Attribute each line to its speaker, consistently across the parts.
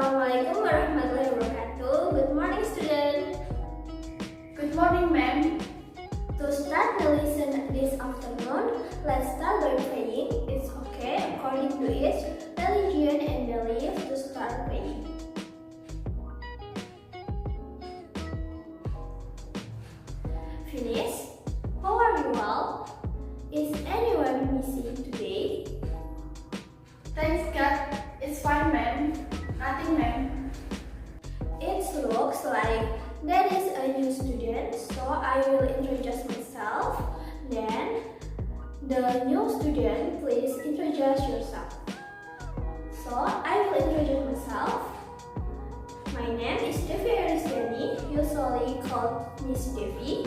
Speaker 1: Assalamualaikum warahmatullahi wabarakatuh. Good morning, student.
Speaker 2: Good morning, ma'am.
Speaker 1: To start the lesson this afternoon, let's start by praying. It's okay according to each religion and belief to start praying. Finish? How are you all? Is anyone missing today?
Speaker 2: Thanks God, it's fine, ma'am. Nothing, ma'am.
Speaker 1: It looks like there is a new student, so I will introduce myself. Then, the new student, please introduce yourself. So, I will introduce myself. My name is Devi Ayu Listiani, usually called Miss Devi.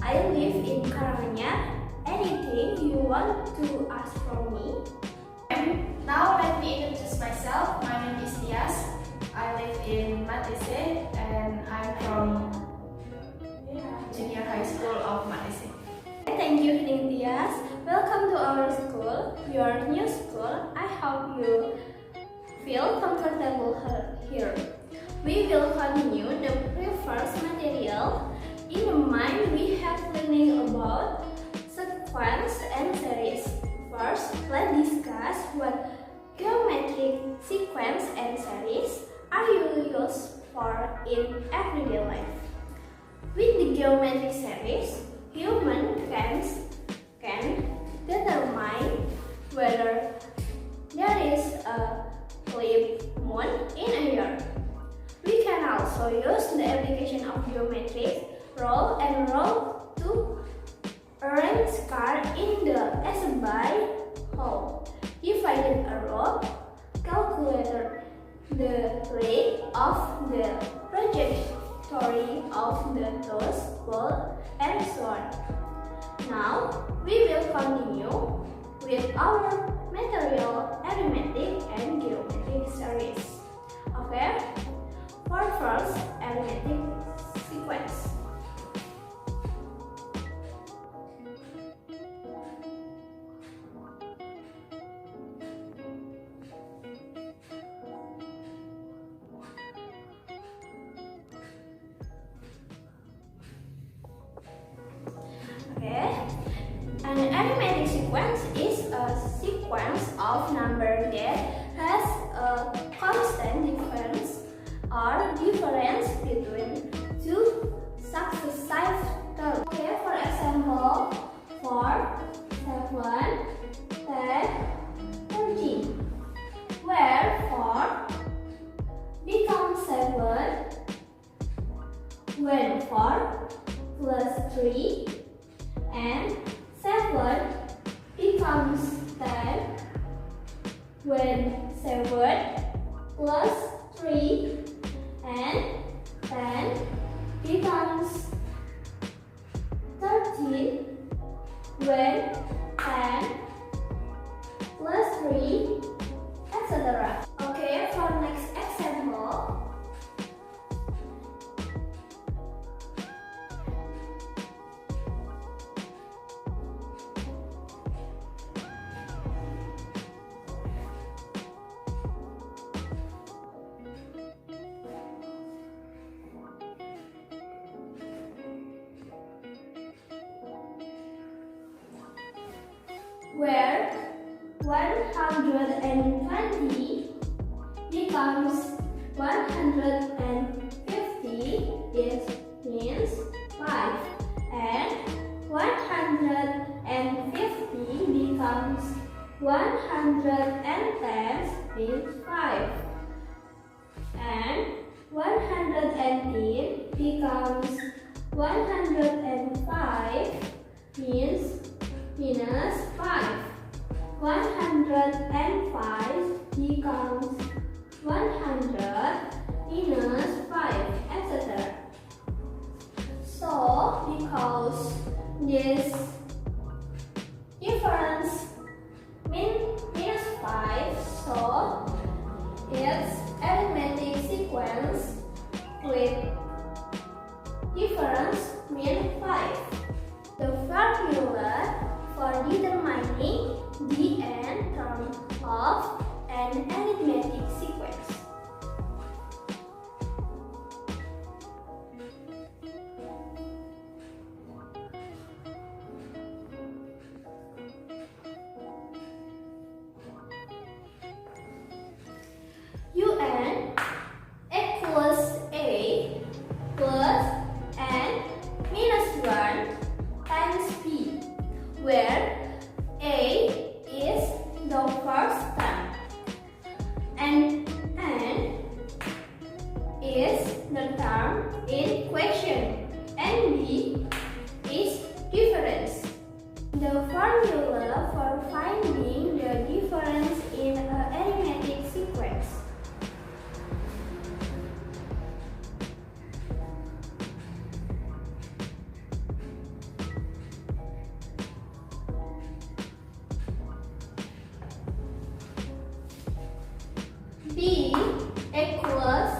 Speaker 1: I live in Karanganyar. Anything you want to ask from me?
Speaker 2: Now let me introduce myself. My name is Tias. I live in Matese and I'm from Junior High School of Matese.
Speaker 1: Thank you, Tias. Welcome to our school, your new school. I hope you feel comfortable here. We will continue the previous material. In the mind, we have learning about sequence and series. First, let's discuss what geometric sequence and series are used for in everyday life. With the geometric series, humans can determine whether there is a full moon in a year. We can also use the application of geometric roll and roll to arrange cards in the assembly hall. Divided a row, calculate the rate of the trajectory of the toes, ball, and so on. Now, we will continue with our material, arithmetic, and geometric series. Okay? For first, arithmetic sequence. An arithmetic sequence is a sequence of numbers that has a constant difference between two successive terms. Okay, for example, 4, 7, 10, 13, where 4 becomes 7 when 4 plus 3 and 7 becomes 10 when 7 plus 3 and 10 becomes 13 when 10 plus 3, etc. Okay, for next example, where 120 becomes 150, this means 5, and 150 becomes 110, means 5, and 110 becomes 105, means minus 5. 105 becomes 100 minus 5, etc. So, because this difference minus 5, so it's arithmetic sequence with difference min 5. The formula for determining the nth term of an arithmetic sequence. UN equals A plus N minus 1 times B, where A is the first term and N is the term in question and B is difference. The formula for finding the difference in an arithmetic sequence. B equals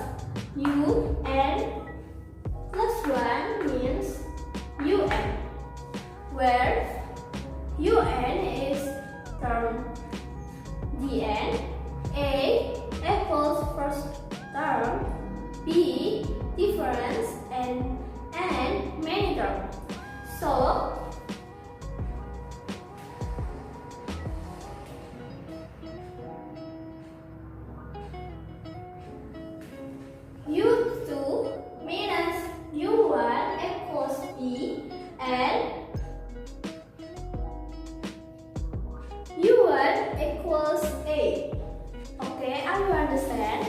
Speaker 1: UN plus 1 means UN, where UN is term Dn, A equals first term, B difference, and N many term. So U2 minus U1 equals B and U1 equals A. Okay, are you understand?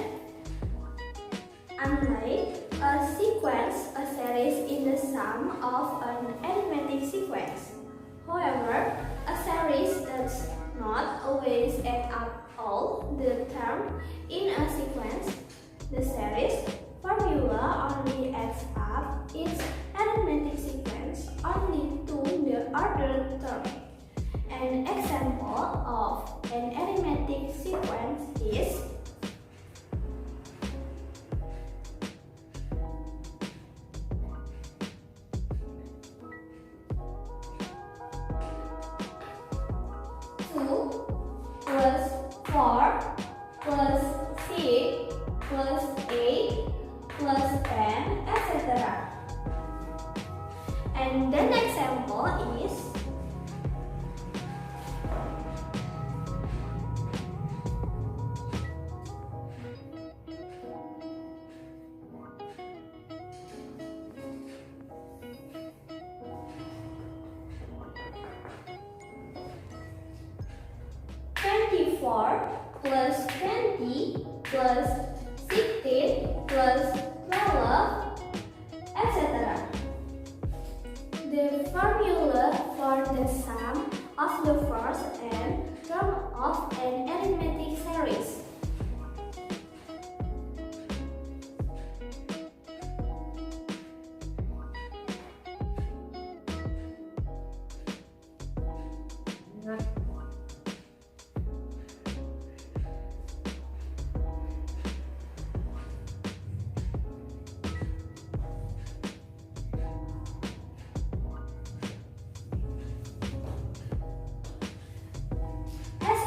Speaker 1: Unlike a sequence, a series is the sum of an arithmetic sequence. However, a series does not always add up all the terms in a sequence. The series formula only adds up its arithmetic sequence only to the ordered term. An example of an arithmetic sequence is 2 plus 4 plus 6 plus 8 plus 10, etc. And the next example is 24 plus 20 plus 16 plus 12, etc. The formula for the sum of the first n term of an arithmetic series.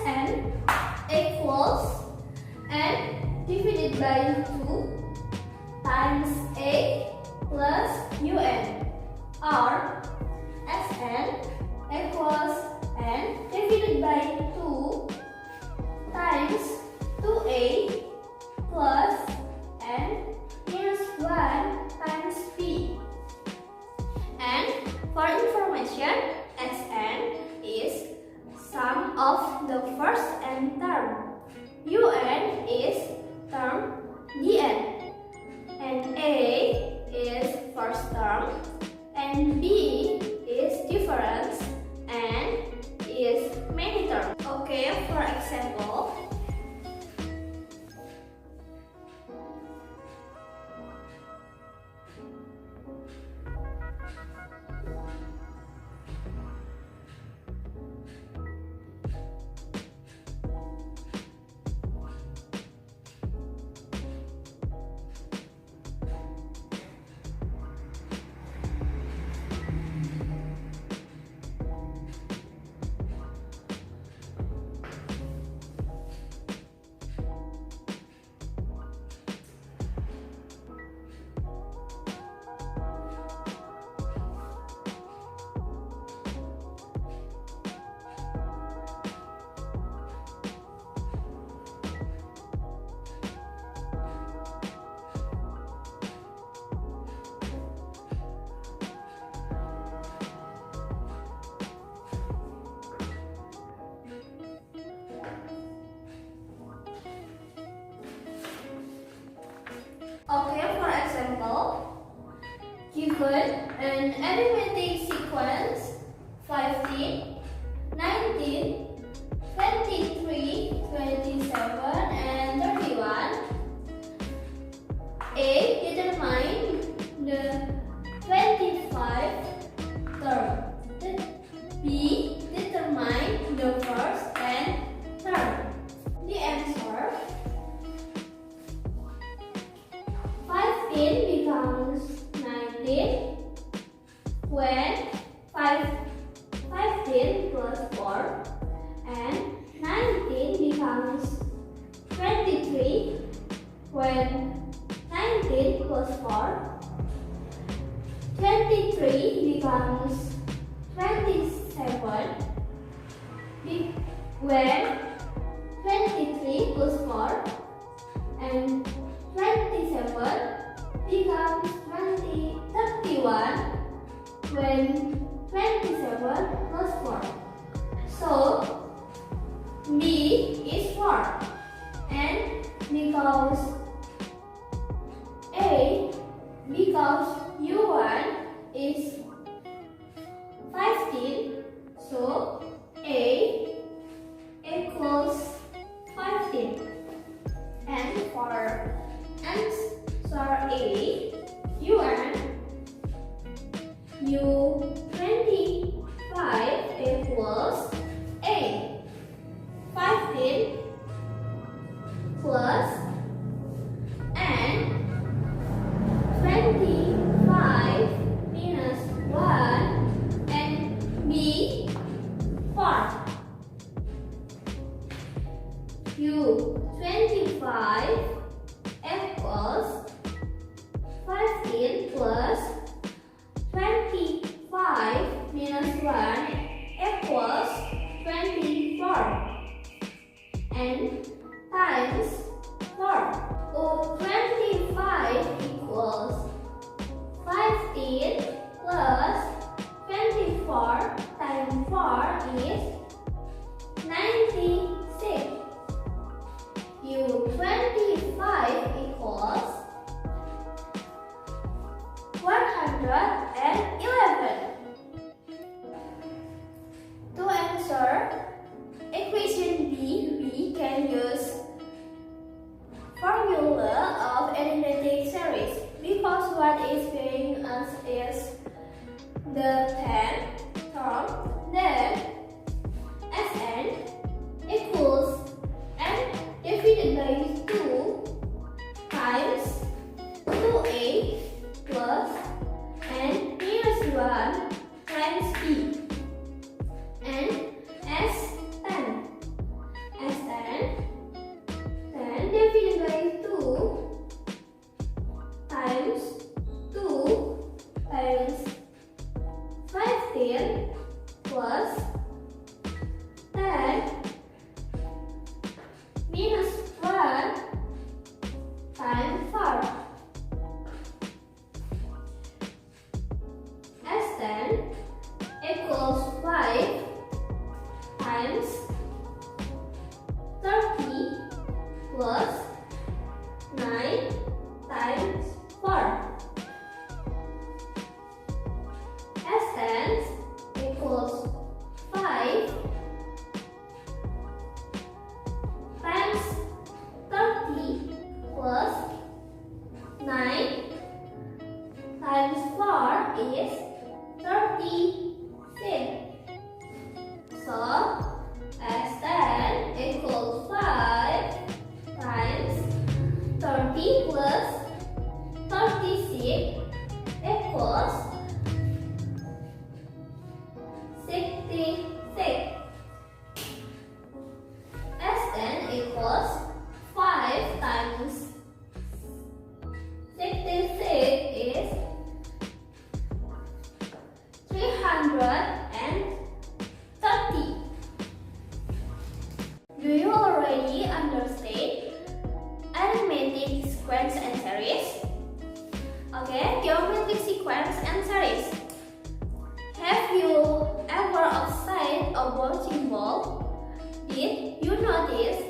Speaker 1: N equals N divided by 2 times A plus UN, or Sn equals N divided by 2 times 2A plus N minus 1 times B. And for information, Sn is sum of the first n term, UN is term Dn, and A is first term, and B is difference, and is many term. Okay, for example, Given an arithmetic sequence 15, 19, 23, 27, and 31, A. Determine the 25 term. B. Determine the first and third. The answer: 15 becomes 19 when 15 plus 4, and 19 becomes 23 when 19 plus 4. 23 becomes 27 when 23 plus 4, and 27 becomes 31 when 27 plus 4. So B is 4, and because U1 is 15, so A equals 15. And for answer A, U25 equals A. 15 plus and 25 minus 1 and B 4. U25 equals 15 plus 25 minus 1 equals 24 and times 4. U25 equals 15 plus 24 times 4 is 96. U25 equals 111. To answer equation B, we can use formula of arithmetic series, because what is given us is the 10 term, then Sn equals n divided by 2 times 2a plus n minus 1 times b, and S10 10 divided by 2 times 2 times 15 plus 10 minus 1 times 4. S10 equals 5 times 30 plus 9 times 4. S10 equals 5 times 30 plus 9 times 4 is 36. So S10 equals 5 times 30 plus 36 equals 66. S10 equals 5 times 66 is 330. Do you already understand arithmetic sequence and series? Okay, geometric sequence and series. Have you ever observed a bouncing ball? Did you notice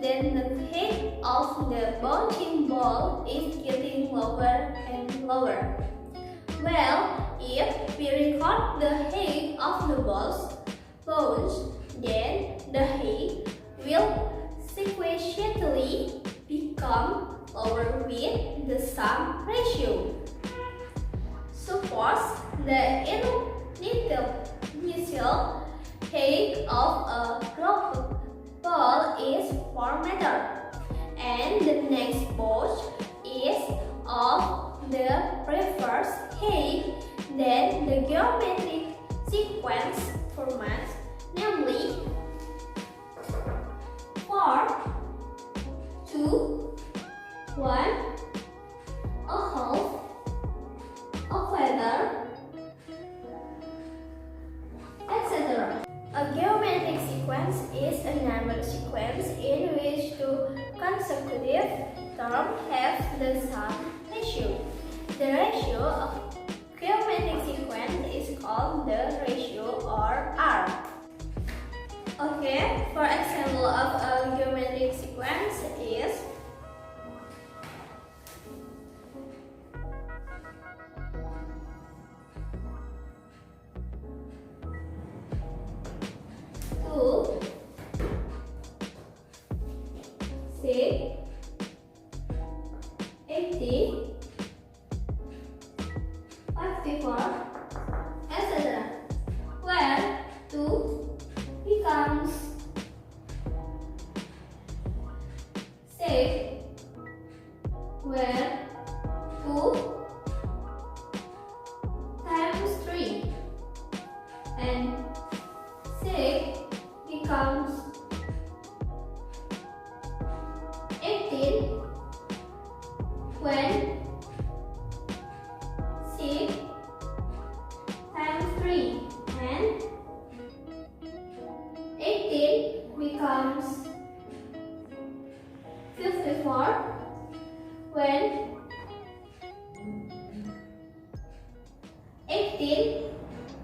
Speaker 1: that the height of the bouncing ball is getting lower and lower? Well, if we record the height of the bones, then the height will sequentially become lower with the sum ratio. Suppose the initial height of a golf ball is 4 meters, and the next boss is of the reverse height, then the geometric sequence forms, namely 4, 2, 1, a half, a quarter, etc. A geometric sequence is a number sequence in which two consecutive terms have the sum ratio. The ratio of geometric sequence is called the ratio or R. Okay, for example of a geometric sequence is two, 6, 80, 54, etc. Where 2 becomes 6, where 2 times 3 and 6 becomes 18 when 6 times 3 and 18 becomes 54 when 18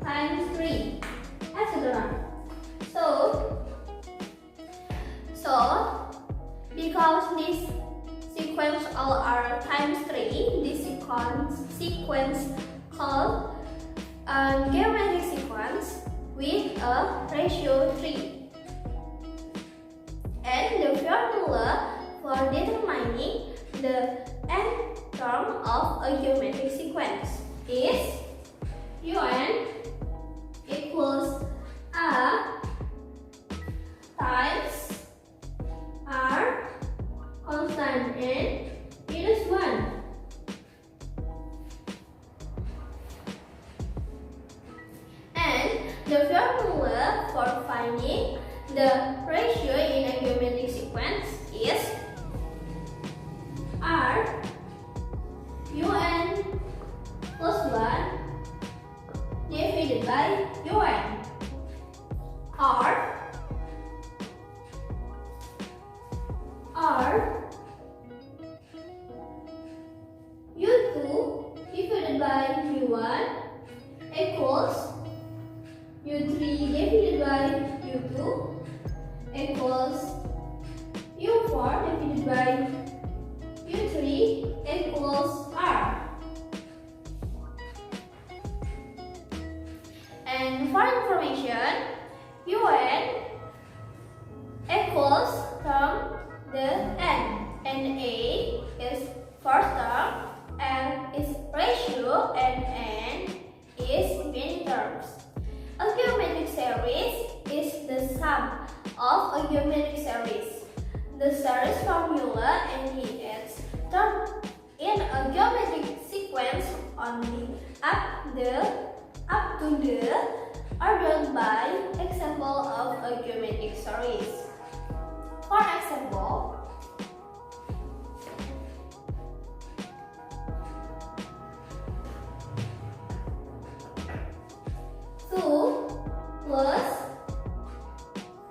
Speaker 1: times 3, etc. So because this sequence all are times 3, this sequence called a geometric sequence with a ratio 3. And the formula for determining the nth term of a geometric sequence is un equals a times r constant n minus 1. And the formula for finding the ratio in a geometric sequence is r un plus 1 divided by un. R U2 divided by U1 equals U3 divided by U2 equals U4 divided by U3 equals R. And for information, UN equals from the n, and A is first term, L is ratio, and N is many terms. A geometric series is the sum of a geometric series. The series formula and its term in a geometric sequence only up to the ordered by example of a geometric series. For example, two plus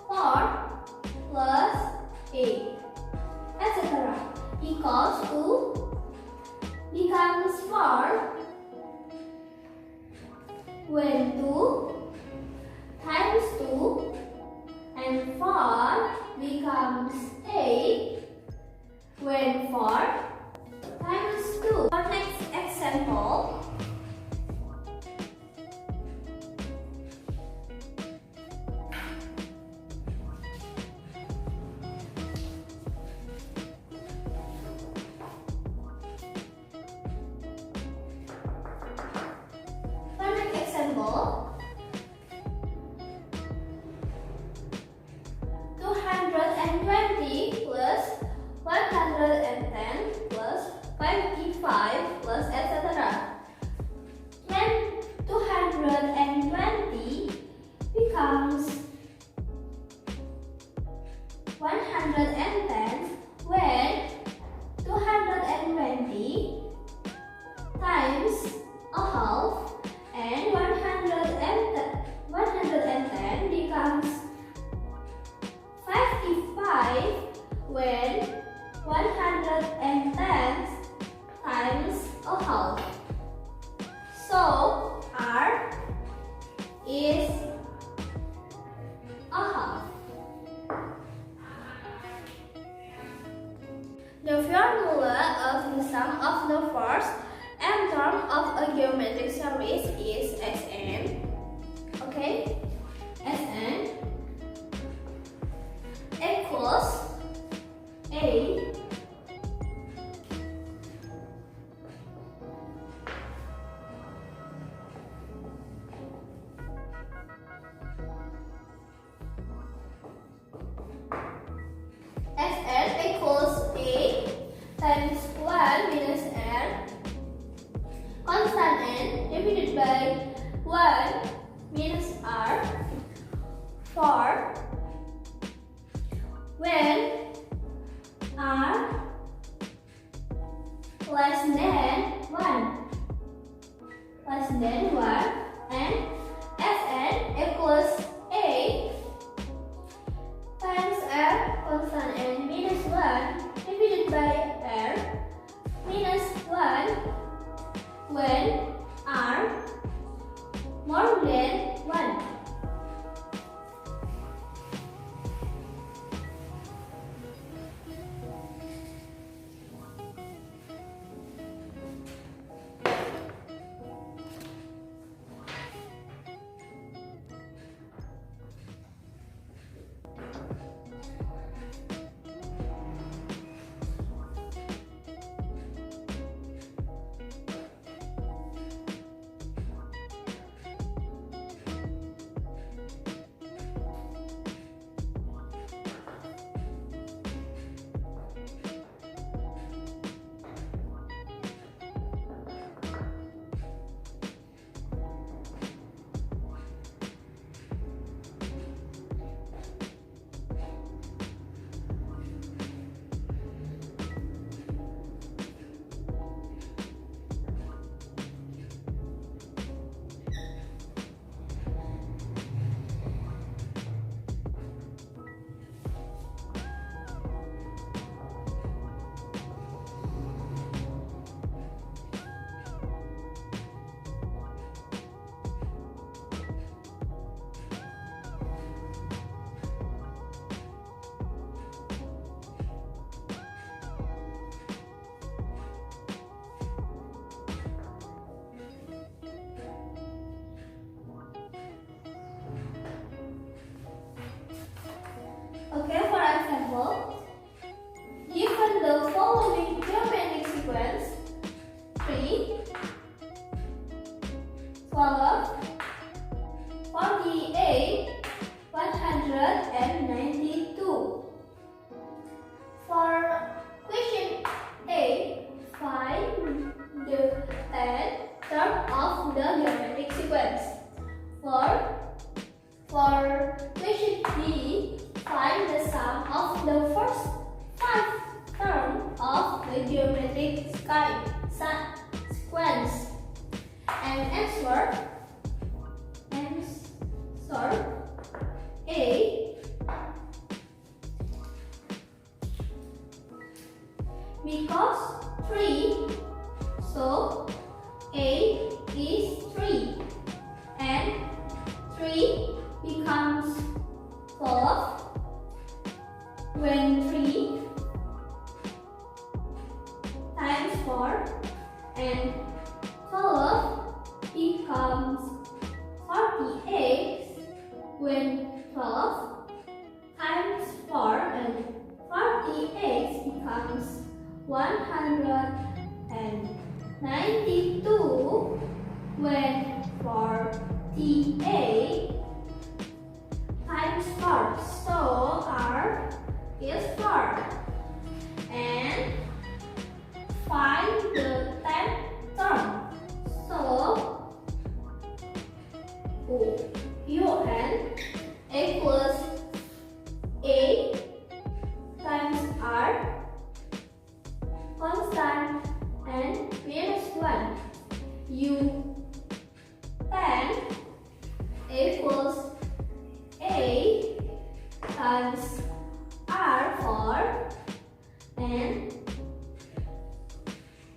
Speaker 1: 4 plus 8, etc. equals to becomes 4 when 2 times 2 and 4 becomes 8 when 4 times 2. For next example, 110 plus 55 plus etc. When 220 becomes 110, when 220 times a half and 110 becomes 55 when 110 times a half. So R is a half. The formula of the sum of the first m term of a geometric series is Sn. Okay? Sn equals A Sn equals A times 1 minus R constant n divided by 1 minus R for when R less than 1 and Sn equals A times R constant n minus 1 divided by R minus 1 when R more than 1. Okay, for example, given the following geometric sequence 3, 12, 48, 192. For question A, find the 10th term of the geometric sequence. For question B, find the sum of the first 5 terms of the geometric sequence. And answer A, because 3, so A is 3 and 3 becomes 12 when 3 times 4 and 12 becomes 48 when 12 times 4 and 48 becomes 192 when 48 times 4. So R is 4 and times R 4 and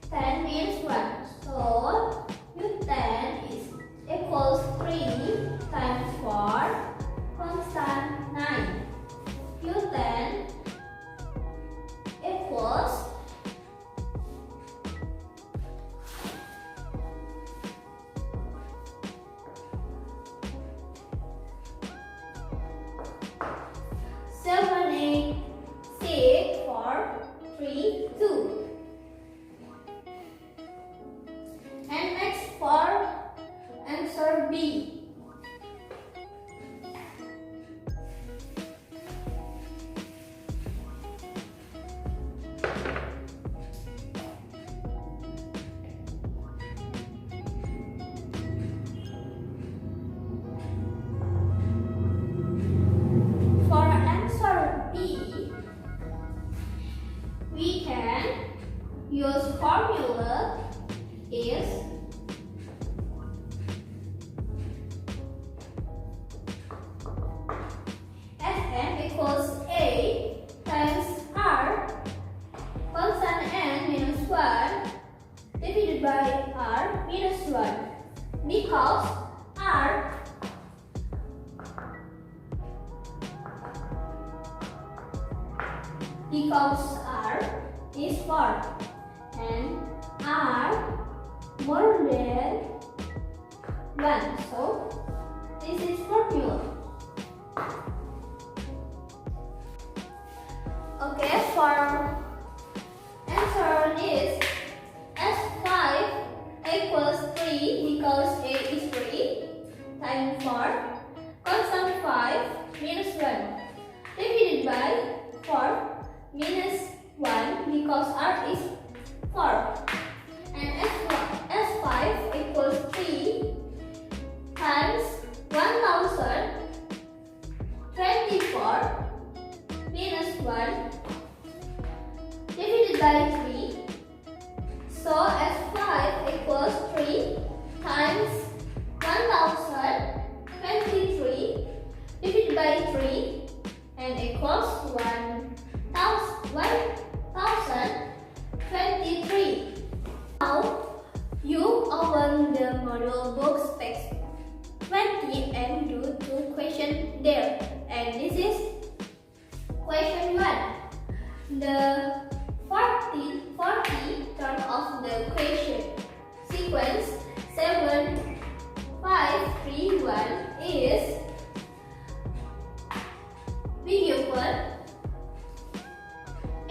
Speaker 1: 10 minus 1. So U10 is equals 3 times 4 constant 9. U10 equals 7, 8, 6, 4, 3, 2. And next for answer B. For answer B, we can use formula is Sn equals A times R constant n minus 1 divided by R minus 1 because R is 4 and R more than 1. So this is formula. Okay, for answer is S5 equals 3 because A is 3 times 4 constant 5 minus 1 divided by 4 minus 1 because R is 4 and S5 equals 3 times 1024 minus 1 divided by 3. So S5 equals 3 times 1023 divided by 3 and equals 1023. Now you open the model books page 20 and do 2 questions there. And this is question 1. The 40 term of the question sequence 7, 5, 3, 1 is we given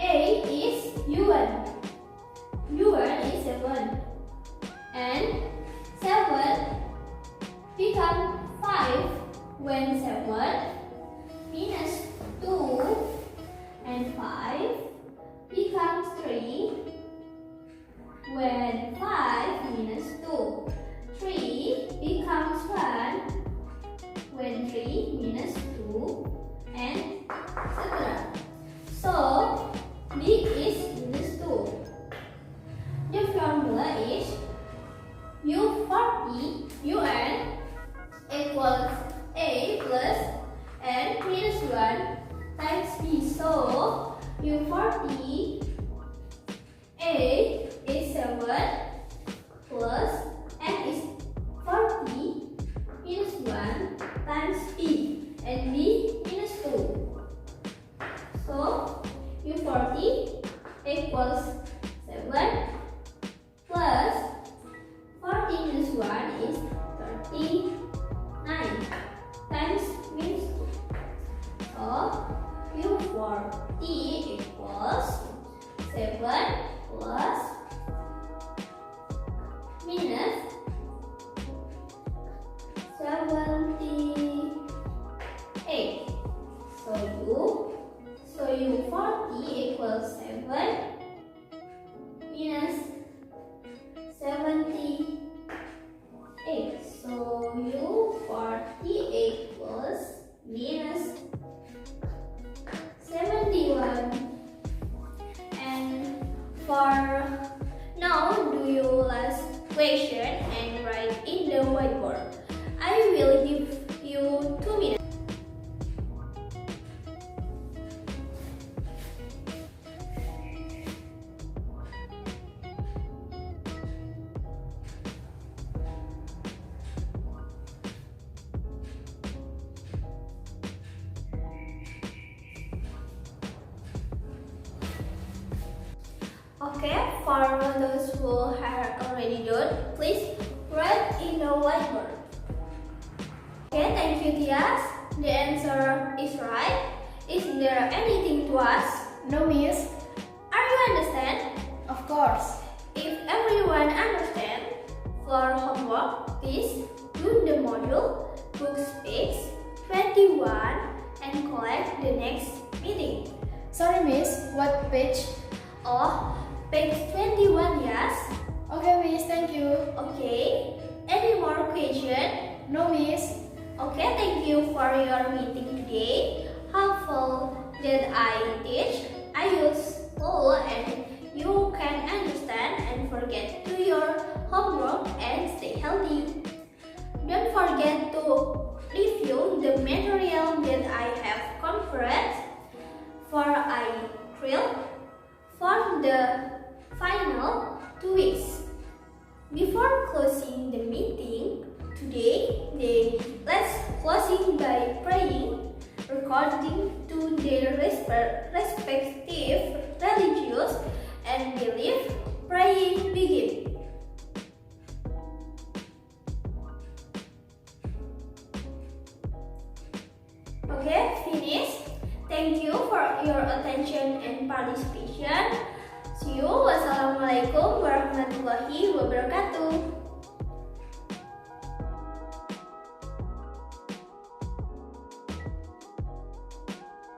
Speaker 1: A is U1. U1 is 7 and 7 become 5 when 7 minus 2 and 5 becomes 3 when 5 minus 2. 3 becomes 1 when 3 minus 2 and etc. So B is minus 2. The formula is U40 UN equals A plus N minus 1 times B. So U40 A is 7 plus N is 40 minus 1 times B and B minus 2. So U40 equals 7 plus 40 minus 1 is 39 times minus 2. So U40 equals 7 plus minus 78. So U40 equals 7 minus 78. So U40 equals minus 71. And for now, do your last question and write in the whiteboard. I will give you 2 minutes. Okay, for those who have already done, please write in the whiteboard. Okay, thank you, Tias. The answer is right. Is there anything to ask?
Speaker 2: No, Miss.
Speaker 1: Are you understand?
Speaker 2: Of course.
Speaker 1: If everyone understand, for homework, please do the module books page 21 and collect the next meeting.
Speaker 2: Sorry, Miss. What page?
Speaker 1: Oh, page 21, yes.
Speaker 2: Okay, Miss. Thank you.
Speaker 1: Okay. Any more question?
Speaker 2: No, Miss.
Speaker 1: Okay, thank you for your meeting today. Hopeful that I teach, I use all and you can understand and forget to your homework and stay healthy. Don't forget to review the material that I have covered for for the final 2 weeks. Before closing the meeting today, let's closing by praying according to their respective religious and belief. Praying begin. Okay, finish. Thank you for your attention and participation. See you. Wassalamualaikum warahmatullahi wabarakatuh.